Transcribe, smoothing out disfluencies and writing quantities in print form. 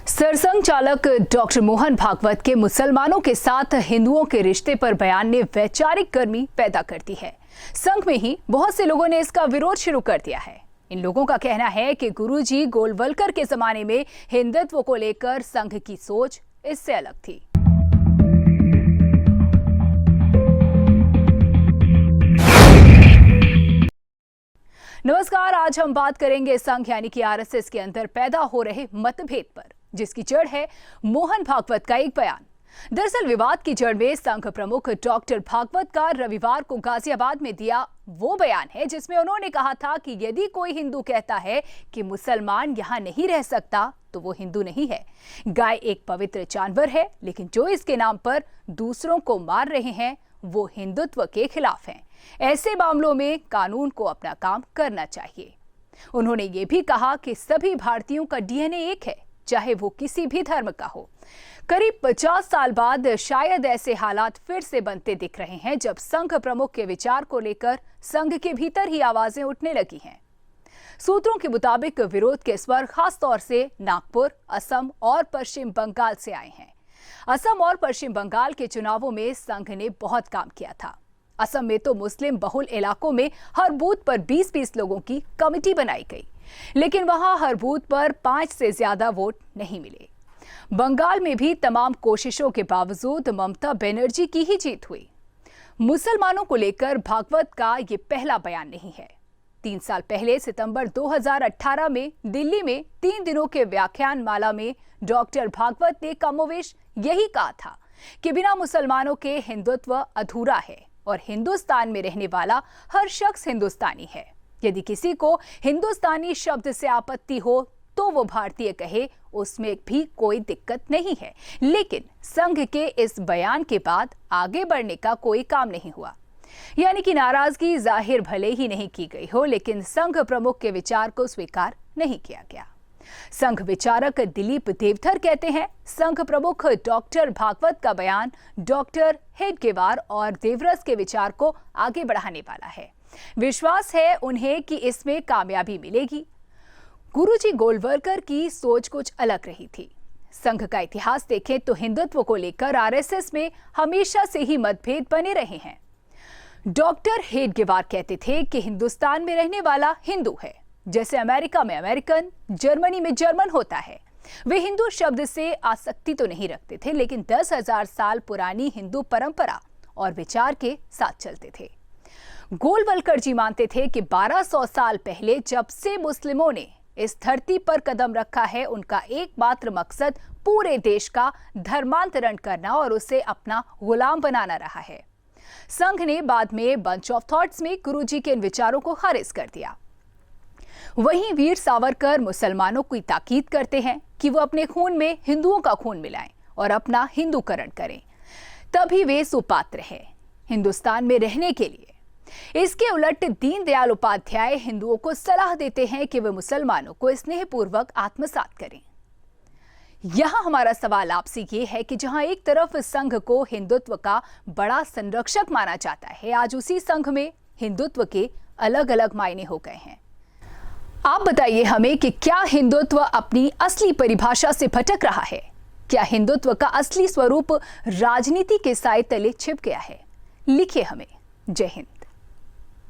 सरसंघ चालक डॉक्टर मोहन भागवत के मुसलमानों के साथ हिंदुओं के रिश्ते पर बयान ने वैचारिक गर्मी पैदा कर दी है। संघ में ही बहुत से लोगों ने इसका विरोध शुरू कर दिया है। इन लोगों का कहना है कि गुरुजी गोलवलकर के जमाने में हिंदुत्व को लेकर संघ की सोच इससे अलग थी। नमस्कार, आज हम बात करेंगे संघ यानी कि आरएसएस के अंदर पैदा हो रहे मतभेद पर, जिसकी जड़ है मोहन भागवत का एक बयान। दरअसल विवाद की जड़ में संघ प्रमुख डॉक्टर भागवत का रविवार को गाजियाबाद में दिया वो बयान है जिसमें उन्होंने कहा था कि यदि कोई हिंदू कहता है कि मुसलमान यहाँ नहीं रह सकता तो वो हिंदू नहीं है। गाय एक पवित्र जानवर है, लेकिन जो इसके नाम पर दूसरों को मार रहे हैं वो हिंदुत्व के खिलाफ हैं। ऐसे मामलों में कानून को अपना काम करना चाहिए। उन्होंने ये भी कहा कि सभी भारतीयों का डीएनए एक है, चाहे वो किसी भी धर्म का हो। करीब 50 साल बाद शायद ऐसे हालात फिर से बनते दिख रहे हैं जब संघ प्रमुख के विचार को लेकर संघ के भीतर ही आवाजें उठने लगी हैं। सूत्रों के मुताबिक विरोध के स्वर खास तौर से नागपुर, असम और पश्चिम बंगाल से आए हैं। असम और पश्चिम बंगाल के चुनावों में संघ ने बहुत काम किया था। असम में तो मुस्लिम बहुल इलाकों में हर बूथ पर 20-20 लोगों की कमेटी बनाई गई, लेकिन वहां हर बूथ पर 5 से ज्यादा वोट नहीं मिले। बंगाल में भी तमाम कोशिशों के बावजूद ममता बनर्जी की ही जीत हुई। मुसलमानों को लेकर भागवत का ये पहला बयान नहीं है। 3 साल पहले सितंबर 2018 में दिल्ली में 3 दिनों के व्याख्यान माला में डॉक्टर भागवत ने कमोवेश यही कहा था कि बिना मुसलमानों के हिंदुत्व अधूरा है और हिंदुस्तान में रहने वाला हर शख्स हिंदुस्तानी है। यदि किसी को हिंदुस्तानी शब्द से आपत्ति हो तो वो भारतीय कहे, उसमें भी कोई दिक्कत नहीं है। लेकिन संघ के इस बयान के बाद आगे बढ़ने का कोई काम नहीं हुआ। यानी कि नाराजगी जाहिर भले ही नहीं की गई हो, लेकिन संघ प्रमुख के विचार को स्वीकार नहीं किया गया। संघ विचारक दिलीप देवधर कहते हैं, संघ प्रमुख डॉक्टर भागवत का बयान डॉक्टर हेडगेवार और देवरस के विचार को आगे बढ़ाने वाला है। विश्वास है उन्हें कि इसमें कामयाबी मिलेगी। गुरुजी गोलवलकर की सोच कुछ अलग रही थी। संघ का इतिहास देखें तो हिंदुत्व को लेकर आरएसएस में हमेशा से ही मतभेद बने रहे हैं। डॉक्टर हेडगेवार कहते थे कि हिंदुस्तान में रहने वाला हिंदू है, जैसे अमेरिका में अमेरिकन, जर्मनी में जर्मन होता है। वे हिंदू शब्द से आसक्ति तो नहीं रखते थे, लेकिन 10,000 साल पुरानी हिंदू परंपरा और विचार के साथ चलते थे। गोलवलकर जी मानते थे कि 1200 साल पहले जब से मुस्लिमों ने इस धरती पर कदम रखा है, उनका एकमात्र मकसद पूरे देश का धर्मांतरण करना और उसे अपना गुलाम बनाना रहा है। संघ ने बाद में बंच ऑफ थॉट्स में गुरुजी के इन विचारों को खारिज कर दिया। वहीं वीर सावरकर मुसलमानों की ताकीद करते हैं कि वो अपने खून में हिंदुओं का खून मिलाएं और अपना हिंदूकरण करें, तभी वे सुपात्र हैं हिंदुस्तान में रहने के लिए। इसके उलट दीनदयाल उपाध्याय हिंदुओं को सलाह देते हैं कि वे मुसलमानों को स्नेहपूर्वक आत्मसात करें। यहां हमारा सवाल आपसे ये है कि जहां एक तरफ संघ को हिंदुत्व का बड़ा संरक्षक माना जाता है, आज उसी संघ में हिंदुत्व के अलग अलग मायने हो गए हैं। आप बताइए हमें कि क्या हिंदुत्व अपनी असली परिभाषा से भटक रहा है? क्या हिंदुत्व का असली स्वरूप राजनीति के साए तले छिप गया है? लिखिए हमें। जय हिंद।